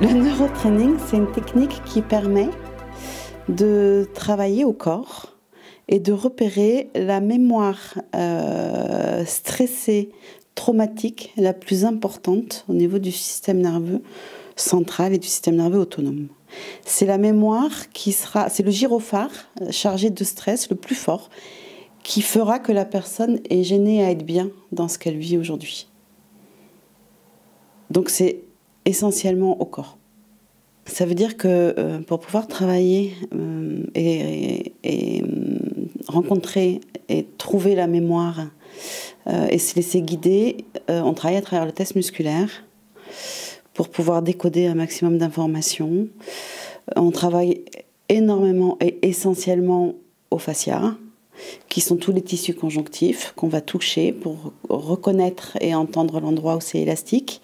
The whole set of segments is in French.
Le neurotraining, c'est une technique qui permet de travailler au corps et de repérer la mémoire stressée, traumatique, la plus importante au niveau du système nerveux central et du système nerveux autonome. C'est la mémoire c'est le gyrophare chargé de stress le plus fort qui fera que la personne est gênée à être bien dans ce qu'elle vit aujourd'hui. Donc c'est essentiellement au corps. Ça veut dire que pour pouvoir travailler et rencontrer et trouver la mémoire et se laisser guider, on travaille à travers le test musculaire pour pouvoir décoder un maximum d'informations. On travaille énormément et essentiellement au fascia, qui sont tous les tissus conjonctifs qu'on va toucher pour reconnaître et entendre l'endroit où c'est élastique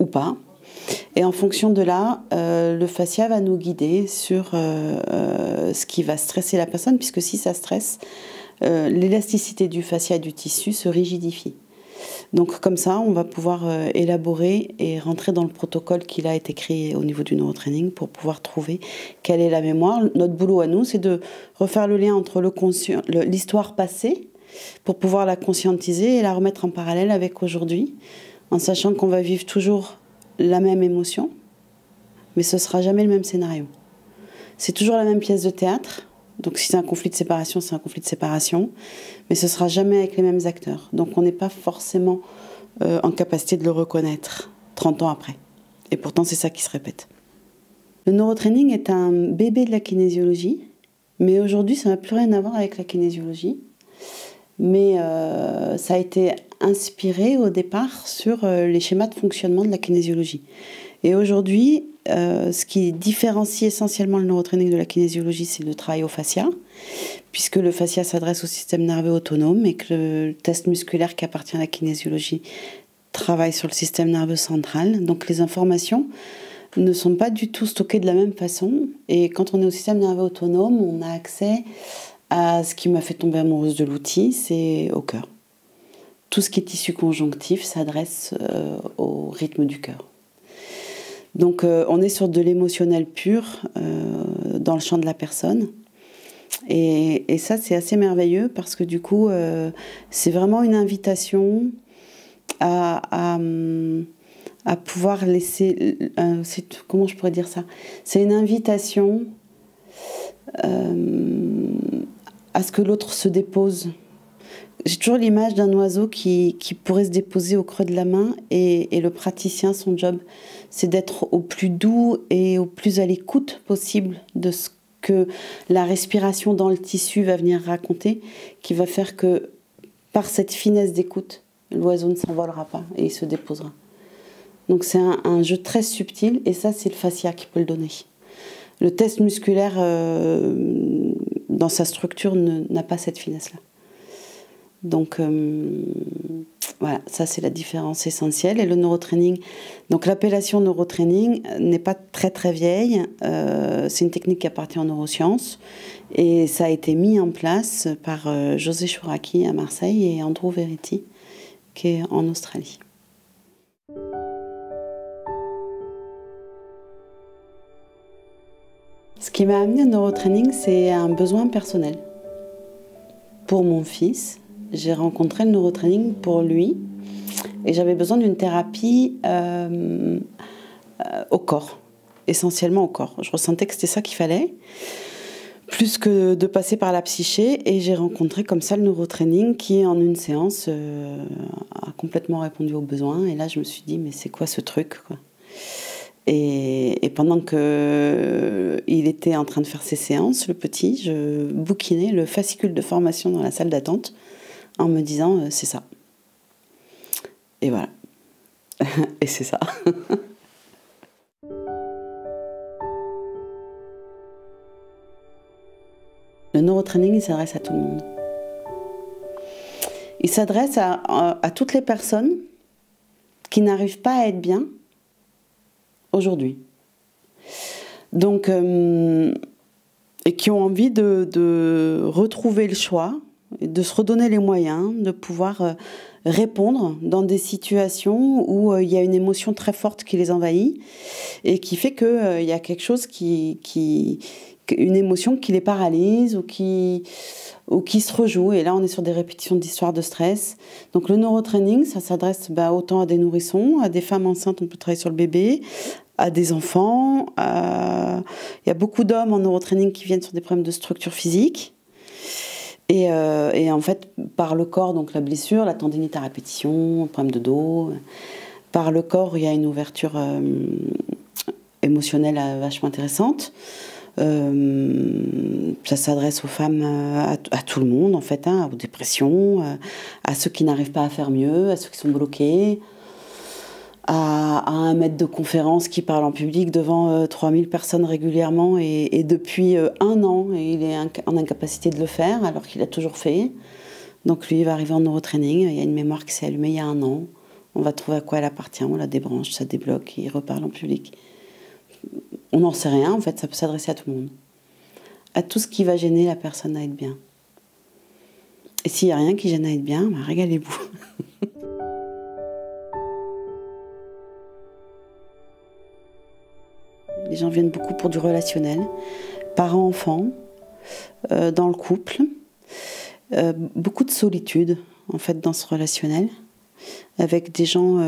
ou pas. Et en fonction de là, le fascia va nous guider sur ce qui va stresser la personne, puisque si ça stresse, l'élasticité du fascia et du tissu se rigidifie. Donc comme ça, on va pouvoir élaborer et rentrer dans le protocole qu'il a été créé au niveau du neurotraining pour pouvoir trouver quelle est la mémoire. Notre boulot à nous, c'est de refaire le lien entre l'histoire passée pour pouvoir la conscientiser et la remettre en parallèle avec aujourd'hui, en sachant qu'on va vivre toujours la même émotion, mais ce ne sera jamais le même scénario. C'est toujours la même pièce de théâtre, donc si c'est un conflit de séparation, c'est un conflit de séparation, mais ce ne sera jamais avec les mêmes acteurs. Donc on n'est pas forcément en capacité de le reconnaître 30 ans après. Et pourtant, c'est ça qui se répète. Le neurotraining est un bébé de la kinésiologie, mais aujourd'hui, ça n'a plus rien à voir avec la kinésiologie. Mais ça a été inspiré au départ sur les schémas de fonctionnement de la kinésiologie. Et aujourd'hui, ce qui différencie essentiellement le neurotraining de la kinésiologie, c'est le travail au fascia, puisque le fascia s'adresse au système nerveux autonome et que le test musculaire qui appartient à la kinésiologie travaille sur le système nerveux central. Donc les informations ne sont pas du tout stockées de la même façon. Et quand on est au système nerveux autonome, on a accès à ce qui m'a fait tomber amoureuse de l'outil, c'est au cœur. Tout ce qui est tissu conjonctif s'adresse au rythme du cœur. Donc on est sur de l'émotionnel pur dans le champ de la personne. Et ça, c'est assez merveilleux parce que du coup, c'est vraiment une invitation à pouvoir laisser... comment je pourrais dire ça ? C'est une invitation à ce que l'autre se dépose. J'ai toujours l'image d'un oiseau qui pourrait se déposer au creux de la main et le praticien, son job, c'est d'être au plus doux et au plus à l'écoute possible de ce que la respiration dans le tissu va venir raconter, qui va faire que par cette finesse d'écoute, l'oiseau ne s'envolera pas et il se déposera. Donc c'est un jeu très subtil et ça, c'est le fascia qui peut le donner. Le test musculaire, dans sa structure, n'a pas cette finesse-là. Donc voilà, ça c'est la différence essentielle. Et le neurotraining, donc l'appellation neurotraining n'est pas très très vieille, c'est une technique qui appartient aux neurosciences et ça a été mis en place par José Chouraki à Marseille et Andrew Verity qui est en Australie. Ce qui m'a amené au neurotraining, c'est un besoin personnel. Pour mon fils, j'ai rencontré le neurotraining pour lui et j'avais besoin d'une thérapie au corps, essentiellement au corps. Je ressentais que c'était ça qu'il fallait, plus que de passer par la psyché, et j'ai rencontré comme ça le neurotraining qui, en une séance, a complètement répondu aux besoins. Et là, je me suis dit, mais c'est quoi ce truc, quoi ? Et pendant qu'il était en train de faire ses séances, le petit, je bouquinais le fascicule de formation dans la salle d'attente en me disant c'est ça. Et voilà. Et c'est ça. Le neurotraining, il s'adresse à tout le monde. Il s'adresse à toutes les personnes qui n'arrivent pas à être bien aujourd'hui. Donc, et qui ont envie de retrouver le choix de se redonner les moyens de pouvoir répondre dans des situations où il y a une émotion très forte qui les envahit et qui fait qu'il y a quelque chose une émotion qui les paralyse ou qui se rejoue. Et là, on est sur des répétitions d'histoires de stress. Donc le neurotraining, ça s'adresse autant à des nourrissons, à des femmes enceintes, on peut travailler sur le bébé, à des enfants. Il y a beaucoup d'hommes en neurotraining qui viennent sur des problèmes de structure physique. Et en fait, par le corps, donc la blessure, la tendinite à répétition, le problème de dos. Par le corps, il y a une ouverture émotionnelle vachement intéressante. Ça s'adresse aux femmes, à tout le monde en fait, aux dépressions, à ceux qui n'arrivent pas à faire mieux, à ceux qui sont bloqués, à un maître de conférence qui parle en public devant 3000 personnes régulièrement et depuis 1 an, et il est en incapacité de le faire alors qu'il a toujours fait. Donc lui, il va arriver en neurotraining, il y a une mémoire qui s'est allumée il y a 1 an, on va trouver à quoi elle appartient, on la débranche, ça débloque, il reparle en public. On n'en sait rien, en fait, ça peut s'adresser à tout le monde. À tout ce qui va gêner la personne à être bien. Et s'il n'y a rien qui gêne à être bien, régalez-vous. Les gens viennent beaucoup pour du relationnel, parents-enfants, dans le couple. Beaucoup de solitude, en fait, dans ce relationnel, avec des gens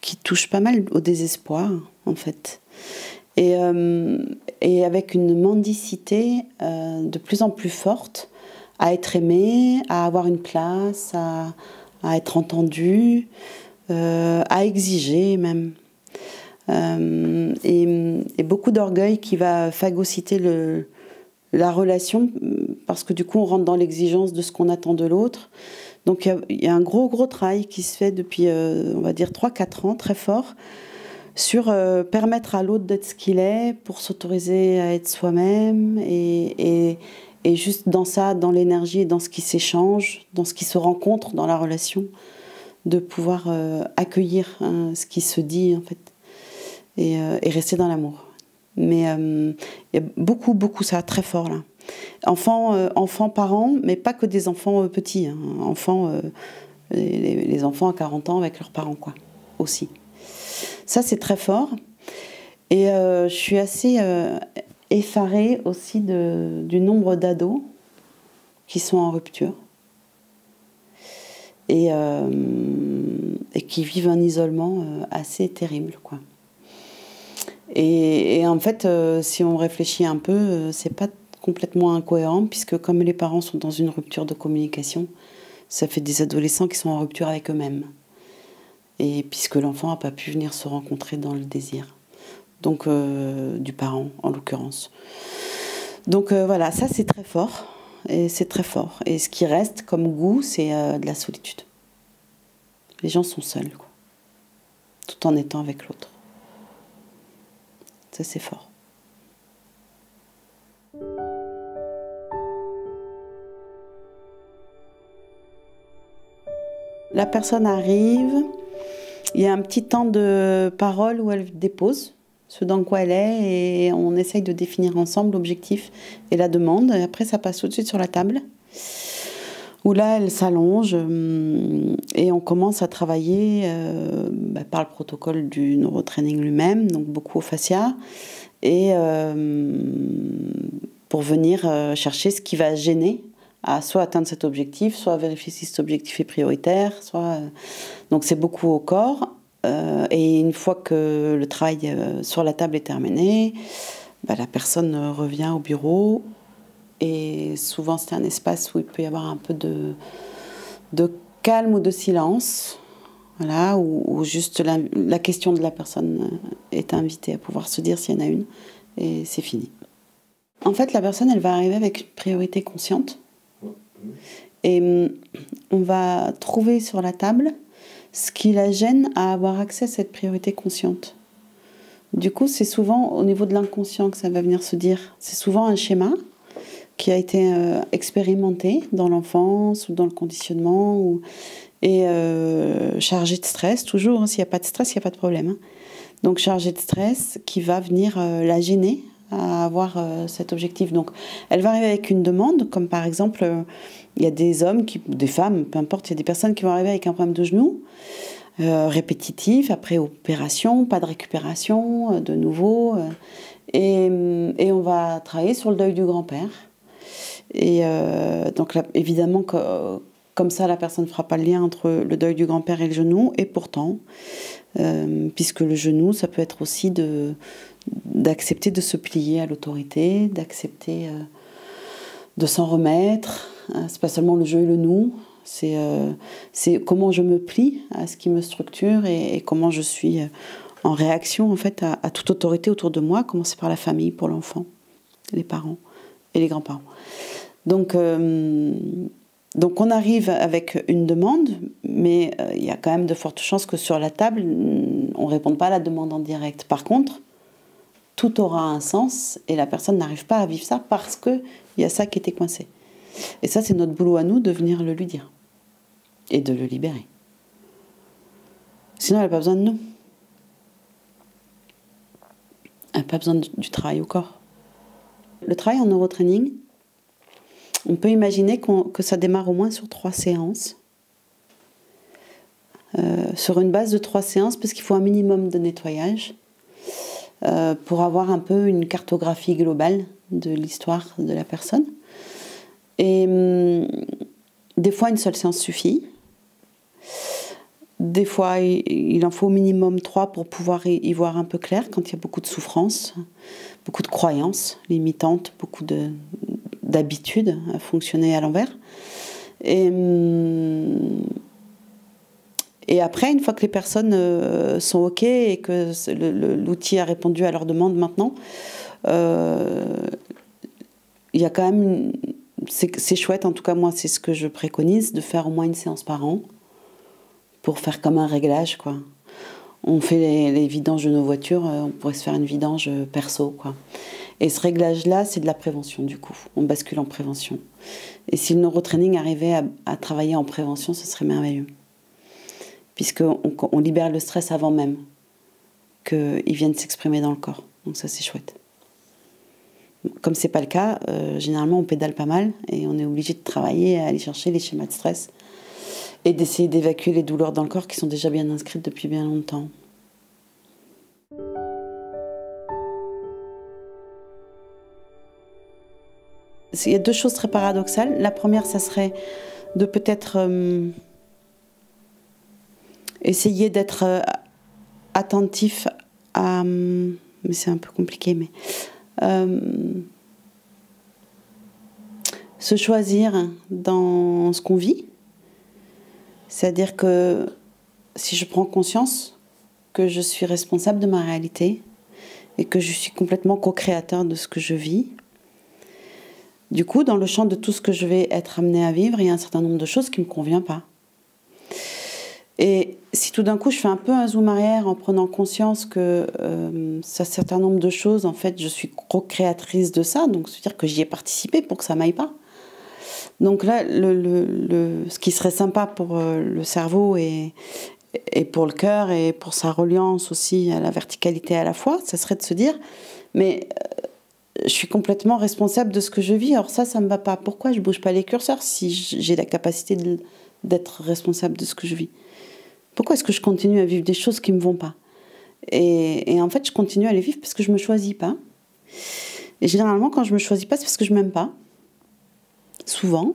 qui touchent pas mal au désespoir, en fait. Et avec une mendicité de plus en plus forte à être aimé, à avoir une place, à être entendu, à exiger même. Et beaucoup d'orgueil qui va phagocyter la relation, parce que du coup on rentre dans l'exigence de ce qu'on attend de l'autre. Donc il y a un gros travail qui se fait depuis, on va dire, 3-4 ans, très fort, sur permettre à l'autre d'être ce qu'il est, pour s'autoriser à être soi-même, et juste dans ça, dans l'énergie et dans ce qui s'échange, dans ce qui se rencontre dans la relation, de pouvoir accueillir ce qui se dit, en fait, et rester dans l'amour. Mais il y a beaucoup ça, très fort, là. Enfants, parents, mais pas que des enfants petits. Enfants, les enfants à 40 ans avec leurs parents, quoi, aussi. Ça, c'est très fort. Et je suis assez effarée aussi du nombre d'ados qui sont en rupture et qui vivent un isolement assez terrible, quoi. Et en fait, si on réfléchit un peu, c'est pas complètement incohérent, puisque comme les parents sont dans une rupture de communication, ça fait des adolescents qui sont en rupture avec eux-mêmes. Et puisque l'enfant n'a pas pu venir se rencontrer dans le désir. Donc, du parent, en l'occurrence. Donc voilà, ça c'est très fort. Et c'est très fort. Et ce qui reste comme goût, c'est de la solitude. Les gens sont seuls, quoi. Tout en étant avec l'autre. Ça, c'est fort. La personne arrive, il y a un petit temps de parole où elle dépose ce dans quoi elle est et on essaye de définir ensemble l'objectif et la demande. Et après, ça passe tout de suite sur la table, où là, elle s'allonge et on commence à travailler par le protocole du neurotraining lui-même, donc beaucoup au fascia, et pour venir chercher ce qui va gêner à soit atteindre cet objectif, soit vérifier si cet objectif est prioritaire, donc c'est beaucoup au corps. Et une fois que le travail sur la table est terminé, la personne revient au bureau. Et souvent, c'est un espace où il peut y avoir un peu de calme ou de silence, voilà, où juste la question de la personne est invitée à pouvoir se dire s'il y en a une, et c'est fini. En fait, la personne, elle va arriver avec une priorité consciente, et on va trouver sur la table ce qui la gêne à avoir accès à cette priorité consciente. Du coup, c'est souvent au niveau de l'inconscient que ça va venir se dire. C'est souvent un schéma qui a été expérimenté dans l'enfance ou dans le conditionnement, et chargé de stress, toujours. S'il n'y a pas de stress, il n'y a pas de problème. Donc chargé de stress qui va venir la gêner à avoir cet objectif. Donc, elle va arriver avec une demande, comme par exemple, il y a des hommes, des femmes, peu importe, il y a des personnes qui vont arriver avec un problème de genou, répétitif, après opération, pas de récupération, de nouveau. Et on va travailler sur le deuil du grand-père. Et donc, là, évidemment, comme ça, la personne ne fera pas le lien entre le deuil du grand-père et le genou. Et pourtant, puisque le genou, ça peut être aussi d'accepter de se plier à l'autorité, d'accepter de s'en remettre. C'est pas seulement le je et le nous, c'est comment je me plie à ce qui me structure et comment je suis en réaction en fait à toute autorité autour de moi, commencer par la famille pour l'enfant, les parents et les grands-parents. Donc on arrive avec une demande, mais il y a quand même de fortes chances que sur la table, on ne réponde pas à la demande en direct. Par contre, tout aura un sens et la personne n'arrive pas à vivre ça parce qu'il y a ça qui était coincé. Et ça, c'est notre boulot à nous de venir le lui dire et de le libérer. Sinon, elle n'a pas besoin de nous. Elle n'a pas besoin du travail au corps. Le travail en neurotraining, on peut imaginer que ça démarre au moins sur 3 séances. Sur une base de 3 séances, parce qu'il faut un minimum de nettoyage pour avoir un peu une cartographie globale de l'histoire de la personne. Et des fois, une seule séance suffit. Des fois, il en faut au minimum 3 pour pouvoir y voir un peu clair quand il y a beaucoup de souffrance, beaucoup de croyances limitantes, beaucoup d'habitudes à fonctionner à l'envers. Et après, une fois que les personnes sont OK et que l'outil a répondu à leur demande maintenant, il y a quand même... C'est chouette, en tout cas moi c'est ce que je préconise, de faire au moins une séance par an pour faire comme un réglage, quoi. On fait les vidanges de nos voitures, on pourrait se faire une vidange perso, quoi. Et ce réglage-là, c'est de la prévention du coup, on bascule en prévention. Et si le neurotraining arrivait à travailler en prévention, ce serait merveilleux. Puisqu'on libère le stress avant même qu'il vienne s'exprimer dans le corps. Donc ça c'est chouette. Comme c'est pas le cas, généralement on pédale pas mal et on est obligé de travailler à aller chercher les schémas de stress et d'essayer d'évacuer les douleurs dans le corps qui sont déjà bien inscrites depuis bien longtemps. Il y a 2 choses très paradoxales. La première, ça serait de peut-être essayer d'être attentif à... mais c'est un peu compliqué, mais... se choisir dans ce qu'on vit. C'est-à-dire que si je prends conscience que je suis responsable de ma réalité et que je suis complètement co-créateur de ce que je vis, du coup, dans le champ de tout ce que je vais être amenée à vivre, il y a un certain nombre de choses qui ne me conviennent pas. Et si tout d'un coup je fais un peu un zoom arrière en prenant conscience que un certain nombre de choses, en fait, je suis co-créatrice de ça, donc c'est-à-dire que j'y ai participé pour que ça m'aille pas. Donc là, ce qui serait sympa pour le cerveau et pour le cœur et pour sa reliance aussi à la verticalité à la fois, ça serait de se dire, mais je suis complètement responsable de ce que je vis, alors ça me va pas. Pourquoi je bouge pas les curseurs si j'ai la capacité d'être responsable de ce que je vis ? Pourquoi est-ce que je continue à vivre des choses qui ne me vont pas ? Et en fait, je continue à les vivre parce que je ne me choisis pas. Et généralement, quand je ne me choisis pas, c'est parce que je ne m'aime pas. Souvent.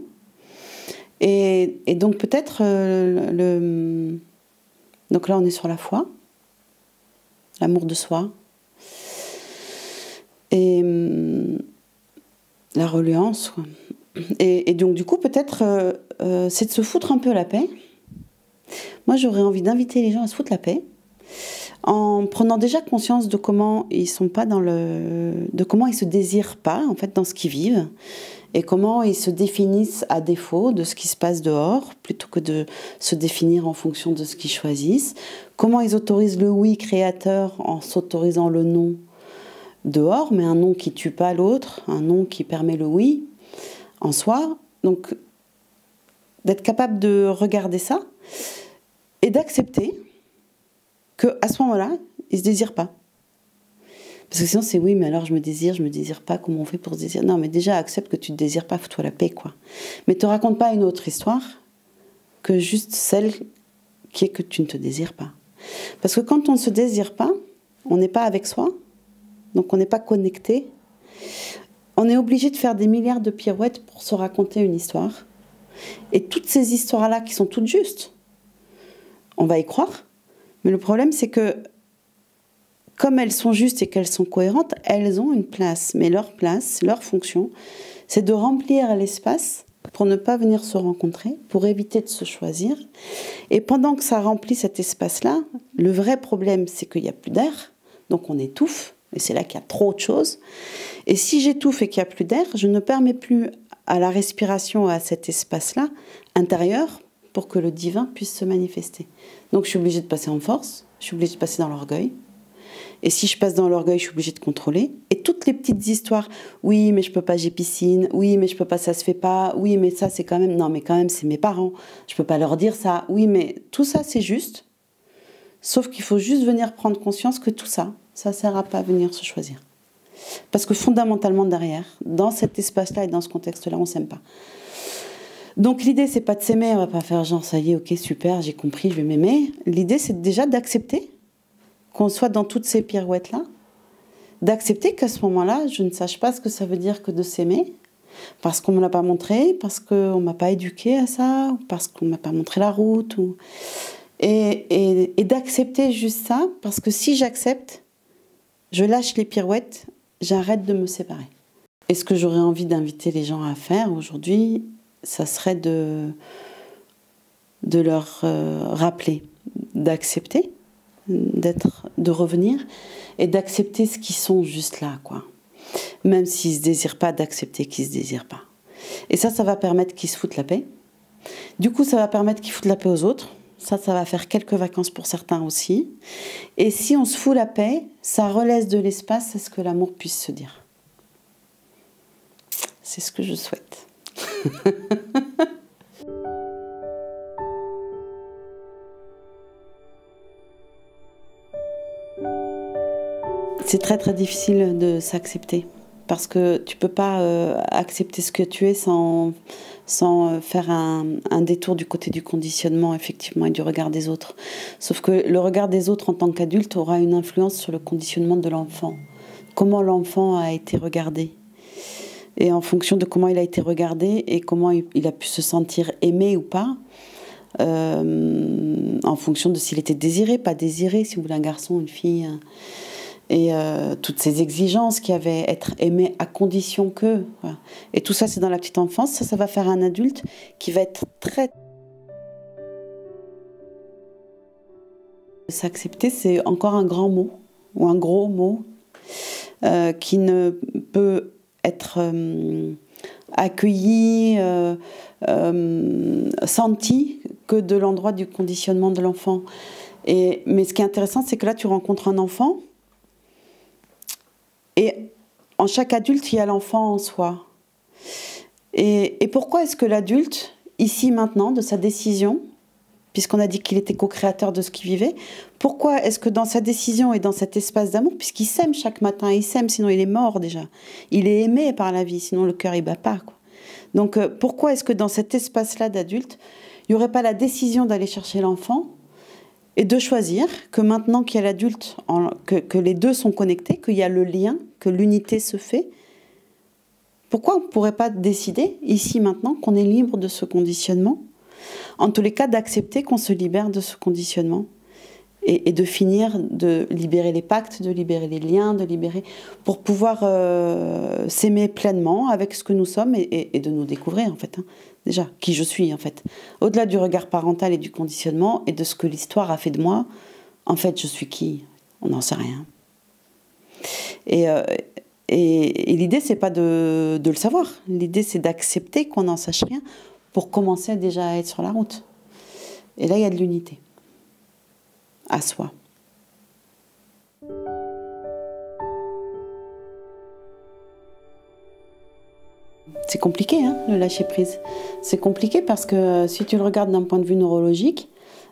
Et donc peut-être, donc là, on est sur la foi, l'amour de soi, et la reliance, quoi. Et donc, du coup, peut-être, c'est de se foutre un peu la paix. Moi, j'aurais envie d'inviter les gens à se foutre la paix en prenant déjà conscience de comment ils sont pas de comment ils se désirent pas en fait dans ce qu'ils vivent et comment ils se définissent à défaut de ce qui se passe dehors plutôt que de se définir en fonction de ce qu'ils choisissent. Comment ils autorisent le oui créateur en s'autorisant le non dehors, mais un non qui tue pas l'autre, un non qui permet le oui en soi. Donc d'être capable de regarder ça et d'accepter qu'à ce moment-là, ils ne se désirent pas. Parce que sinon, c'est oui, mais alors je me désire pas, comment on fait pour se désirer? Non, mais déjà, accepte que tu te désires pas, fous-toi la paix, quoi. Mais te raconte pas une autre histoire que juste celle qui est que tu ne te désires pas. Parce que quand on ne se désire pas, on n'est pas avec soi, donc on n'est pas connecté. On est obligé de faire des milliards de pirouettes pour se raconter une histoire. Et toutes ces histoires-là qui sont toutes justes, on va y croire. Mais le problème, c'est que comme elles sont justes et qu'elles sont cohérentes, elles ont une place. Mais leur place, leur fonction, c'est de remplir l'espace pour ne pas venir se rencontrer, pour éviter de se choisir. Et pendant que ça remplit cet espace-là, le vrai problème, c'est qu'il n'y a plus d'air, donc on étouffe, et c'est là qu'il y a trop de choses. Et si j'étouffe et qu'il n'y a plus d'air, je ne permets plus à la respiration, à cet espace-là, intérieur, pour que le divin puisse se manifester. Donc je suis obligée de passer en force, je suis obligée de passer dans l'orgueil. Et si je passe dans l'orgueil, je suis obligée de contrôler. Et toutes les petites histoires, oui, mais je peux pas, j'ai piscine, oui, mais je peux pas, ça se fait pas, oui, mais ça, c'est quand même, non, mais quand même, c'est mes parents, je peux pas leur dire ça, oui, mais tout ça, c'est juste. Sauf qu'il faut juste venir prendre conscience que tout ça, ça sert à pas venir se choisir. Parce que fondamentalement, derrière, dans cet espace-là et dans ce contexte-là, on s'aime pas. Donc l'idée, c'est pas de s'aimer, on va pas faire genre, ça y est, ok, super, j'ai compris, je vais m'aimer. L'idée, c'est déjà d'accepter qu'on soit dans toutes ces pirouettes-là, d'accepter qu'à ce moment-là, je ne sache pas ce que ça veut dire que de s'aimer, parce qu'on ne me l'a pas montré, parce qu'on ne m'a pas éduqué à ça, parce qu'on ne m'a pas montré la route. Et d'accepter juste ça, parce que si j'accepte, je lâche les pirouettes, j'arrête de me séparer. Et ce que j'aurais envie d'inviter les gens à faire aujourd'hui, ça serait de leur rappeler, d'accepter, de revenir et d'accepter ce qu'ils sont juste là, quoi. Même s'ils ne se désirent pas, d'accepter qu'ils ne se désirent pas. Et ça va permettre qu'ils se foutent la paix. Du coup, ça va permettre qu'ils foutent la paix aux autres. Ça va faire quelques vacances pour certains aussi. Et si on se fout la paix, ça relaisse de l'espace à ce que l'amour puisse se dire. C'est ce que je souhaite. C'est très très difficile de s'accepter parce que tu peux pas accepter ce que tu es sans faire un détour du côté du conditionnement effectivement et du regard des autres. Sauf que le regard des autres en tant qu'adulte aura une influence sur le conditionnement de l'enfant. Comment l'enfant a été regardé. Et en fonction de comment il a été regardé et comment il a pu se sentir aimé ou pas, en fonction de s'il était désiré, pas désiré, si vous voulez un garçon, une fille... Et toutes ces exigences qui avaient être aimé à condition que... Voilà. Et tout ça, c'est dans la petite enfance. Ça va faire un adulte qui va être très... S'accepter, c'est encore un grand mot, ou un gros mot, qui ne peut être accueilli, senti que de l'endroit du conditionnement de l'enfant. Mais ce qui est intéressant, c'est que là, tu rencontres un enfant, et en chaque adulte, il y a l'enfant en soi. Et pourquoi est-ce que l'adulte, ici, maintenant, de sa décision, puisqu'on a dit qu'il était co-créateur de ce qu'il vivait, pourquoi est-ce que dans sa décision et dans cet espace d'amour, puisqu'il s'aime chaque matin, il s'aime, sinon il est mort déjà, il est aimé par la vie, sinon le cœur il bat pas, quoi. Donc pourquoi est-ce que dans cet espace-là d'adulte, il n'y aurait pas la décision d'aller chercher l'enfant et de choisir que maintenant qu'il y a l'adulte, que les deux sont connectés, qu'il y a le lien, que l'unité se fait, pourquoi on ne pourrait pas décider, ici maintenant, qu'on est libre de ce conditionnement, en tous les cas d'accepter qu'on se libère de ce conditionnement et de finir de libérer les pactes, de libérer les liens, de libérer pour pouvoir s'aimer pleinement avec ce que nous sommes et de nous découvrir en fait, hein. Déjà, qui je suis en fait. Au-delà du regard parental et du conditionnement et de ce que l'histoire a fait de moi, en fait, je suis qui? On n'en sait rien. Et l'idée, c'est pas de le savoir. L'idée, c'est d'accepter qu'on n'en sache rien pour commencer déjà à être sur la route. Et là, il y a de l'unité. À soi. C'est compliqué, hein, le lâcher-prise. C'est compliqué parce que si tu le regardes d'un point de vue neurologique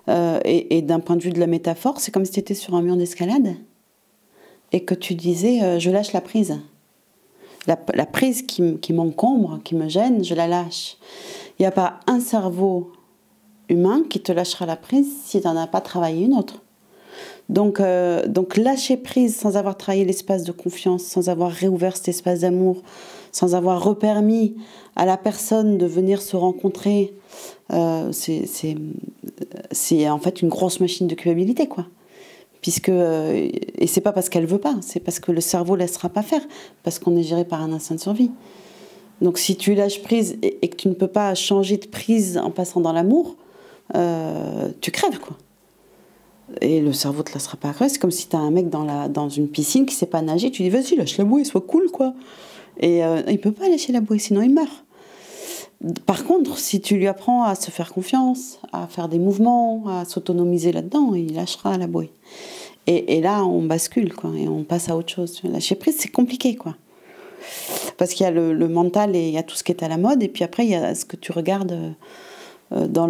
et d'un point de vue de la métaphore, c'est comme si tu étais sur un mur d'escalade. et que tu disais je lâche la prise. La prise qui m'encombre, qui me gêne, je la lâche. Il n'y a pas un cerveau humain qui te lâchera la prise si tu n'en as pas travaillé une autre. Donc lâcher prise sans avoir travaillé l'espace de confiance, sans avoir réouvert cet espace d'amour, sans avoir repermis à la personne de venir se rencontrer, c'est en fait une grosse machine de culpabilité, quoi. Et c'est pas parce qu'elle veut pas, c'est parce que le cerveau laissera pas faire, parce qu'on est géré par un instinct de survie. Donc si tu lâches prise et que tu ne peux pas changer de prise en passant dans l'amour, tu crèves, quoi. Et le cerveau te laissera pas crever. C'est comme si tu as un mec dans une piscine qui sait pas nager, tu dis vas-y, lâche la bouée, sois cool, quoi. Et il peut pas lâcher la bouée, sinon il meurt. Par contre, si tu lui apprends à se faire confiance, à faire des mouvements, à s'autonomiser là-dedans, il lâchera la bouée. Et là, on bascule, quoi, et on passe à autre chose. Lâcher prise, c'est compliqué, quoi. Parce qu'il y a le mental et il y a tout ce qui est à la mode, et puis après, il y a ce que tu regardes dans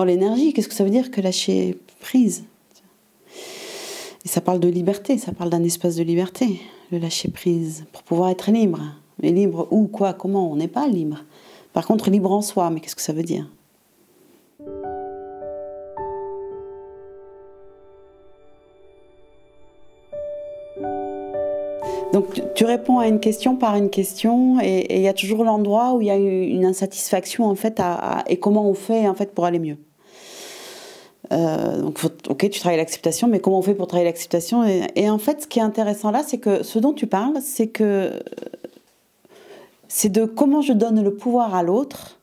l'énergie. Qu'est-ce que ça veut dire que lâcher prise? Et ça parle de liberté, ça parle d'un espace de liberté, le lâcher prise, pour pouvoir être libre. Mais libre où, quoi, comment? On n'est pas libre. Par contre, libre en soi, mais qu'est-ce que ça veut dire? Donc tu réponds à une question par une question, et il y a toujours l'endroit où il y a une insatisfaction, en fait, et comment on fait, en fait, pour aller mieux. Donc ok, tu travailles l'acceptation, mais comment on fait pour travailler l'acceptation? Et en fait, ce qui est intéressant là, c'est que ce dont tu parles, c'est de comment je donne le pouvoir à l'autre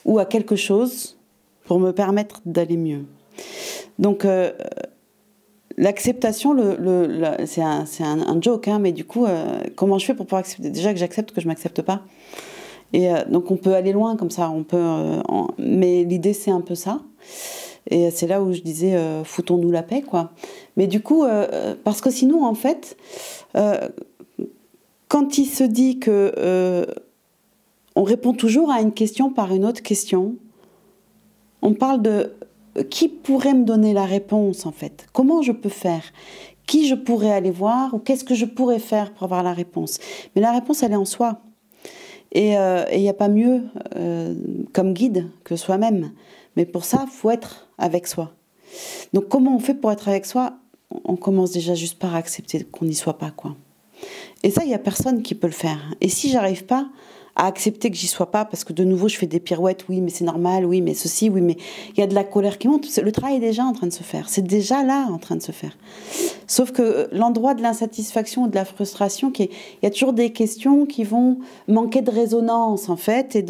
ou à quelque chose pour me permettre d'aller mieux. Donc l'acceptation, c'est un joke, hein, mais du coup, comment je fais pour pouvoir accepter? Déjà que j'accepte que je ne m'accepte pas. Et donc on peut aller loin comme ça, mais l'idée c'est un peu ça. Et c'est là où je disais foutons-nous la paix, quoi. Mais du coup, parce que sinon, en fait, quand il se dit que on répond toujours à une question par une autre question, on parle de qui pourrait me donner la réponse, en fait? Comment je peux faire? Qui je pourrais aller voir? Ou qu'est-ce que je pourrais faire pour avoir la réponse? Mais la réponse, elle est en soi. Et il n'y a pas mieux comme guide que soi-même. Mais pour ça, il faut être avec soi. Donc comment on fait pour être avec soi? On commence déjà juste par accepter qu'on n'y soit pas, quoi. Et ça, il n'y a personne qui peut le faire. Et si j'arrive pas à accepter que j'y sois pas, parce que de nouveau je fais des pirouettes, oui mais c'est normal, oui mais ceci, oui mais il y a de la colère qui monte, le travail est déjà en train de se faire, c'est déjà là en train de se faire. Sauf que l'endroit de l'insatisfaction ou de la frustration, il y a toujours des questions qui vont manquer de résonance en fait, et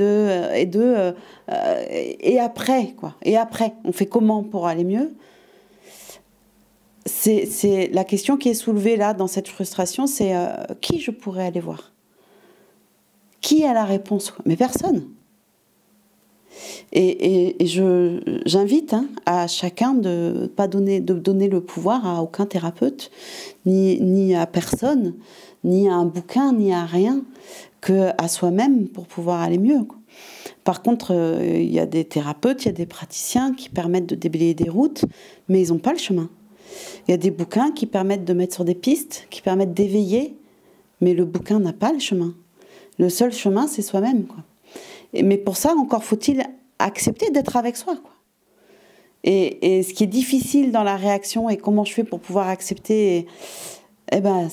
après quoi, et après on fait comment pour aller mieux? C'est la question qui est soulevée là dans cette frustration, c'est qui je pourrais aller voir? Qui a la réponse, quoi? Mais personne. Et j'invite à chacun de donner le pouvoir à aucun thérapeute, ni à personne, ni à un bouquin, ni à rien, qu'à soi-même pour pouvoir aller mieux, quoi. Par contre, il y a des thérapeutes, il y a des praticiens qui permettent de déblayer des routes, mais ils n'ont pas le chemin. Il y a des bouquins qui permettent de mettre sur des pistes, qui permettent d'éveiller, mais le bouquin n'a pas le chemin. Le seul chemin, c'est soi-même, quoi. Mais pour ça, encore faut-il accepter d'être avec soi, quoi. Et ce qui est difficile dans la réaction, et comment je fais pour pouvoir accepter,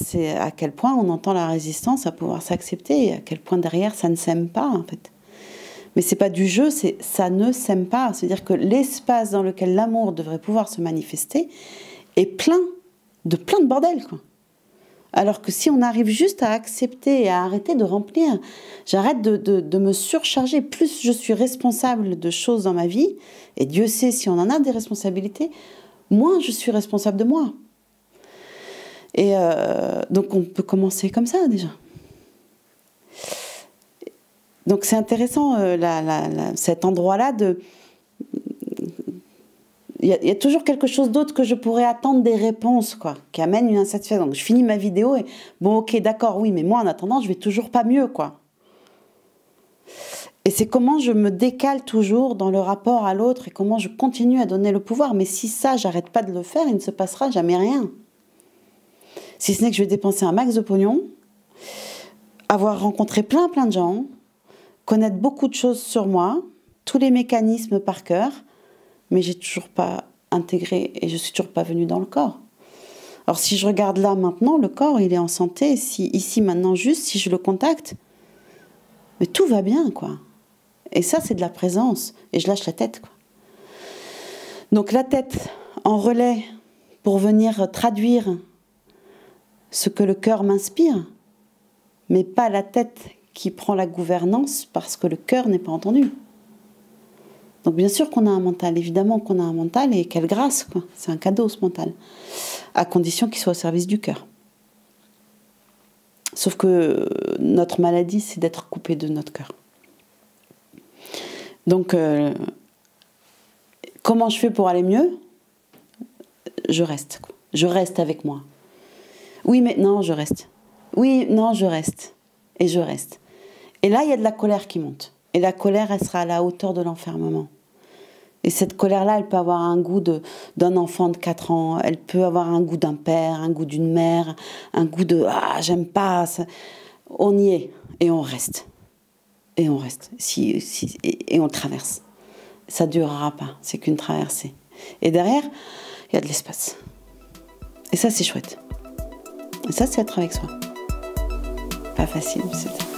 c'est à quel point on entend la résistance à pouvoir s'accepter, et à quel point derrière ça ne s'aime pas, en fait. Mais c'est pas du jeu, c'est ça ne s'aime pas. C'est-à-dire que l'espace dans lequel l'amour devrait pouvoir se manifester est plein de bordel, quoi. Alors que si on arrive juste à accepter et à arrêter de remplir, j'arrête de me surcharger. Plus je suis responsable de choses dans ma vie, et Dieu sait si on en a des responsabilités, moins je suis responsable de moi. Et donc on peut commencer comme ça déjà. Donc c'est intéressant cet endroit-là de... Il y a toujours quelque chose d'autre que je pourrais attendre des réponses, quoi, qui amène une insatisfaction. Donc je finis ma vidéo et bon, ok, d'accord, oui, mais moi en attendant, je vais toujours pas mieux, quoi. Et c'est comment je me décale toujours dans le rapport à l'autre et comment je continue à donner le pouvoir. Mais si ça, j'arrête pas de le faire, il ne se passera jamais rien. Si ce n'est que je vais dépenser un max de pognon, avoir rencontré plein de gens, connaître beaucoup de choses sur moi, tous les mécanismes par cœur, mais j'ai toujours pas intégré et je suis toujours pas venue dans le corps. Alors si je regarde là maintenant, le corps il est en santé, si ici maintenant juste, si je le contacte, mais tout va bien quoi. Et ça c'est de la présence et je lâche la tête quoi. Donc la tête en relais pour venir traduire ce que le cœur m'inspire, mais pas la tête qui prend la gouvernance parce que le cœur n'est pas entendu. Donc bien sûr qu'on a un mental, évidemment qu'on a un mental, et quelle grâce, quoi. C'est un cadeau ce mental, à condition qu'il soit au service du cœur. Sauf que notre maladie, c'est d'être coupé de notre cœur. Donc, comment je fais pour aller mieux? Je reste, quoi. Je reste avec moi. Oui, mais non, je reste. Oui, non, je reste. Et je reste. Et là, il y a de la colère qui monte. Et la colère, elle sera à la hauteur de l'enfermement. Et cette colère-là, elle peut avoir un goût d'un enfant de 4 ans. Elle peut avoir un goût d'un père, un goût d'une mère, un goût de « Ah, j'aime pas ça ». On y est. Et on reste. Et on reste. Et on traverse. Ça ne durera pas. C'est qu'une traversée. Et derrière, il y a de l'espace. Et ça, c'est chouette. Et ça, c'est être avec soi. Pas facile, c'est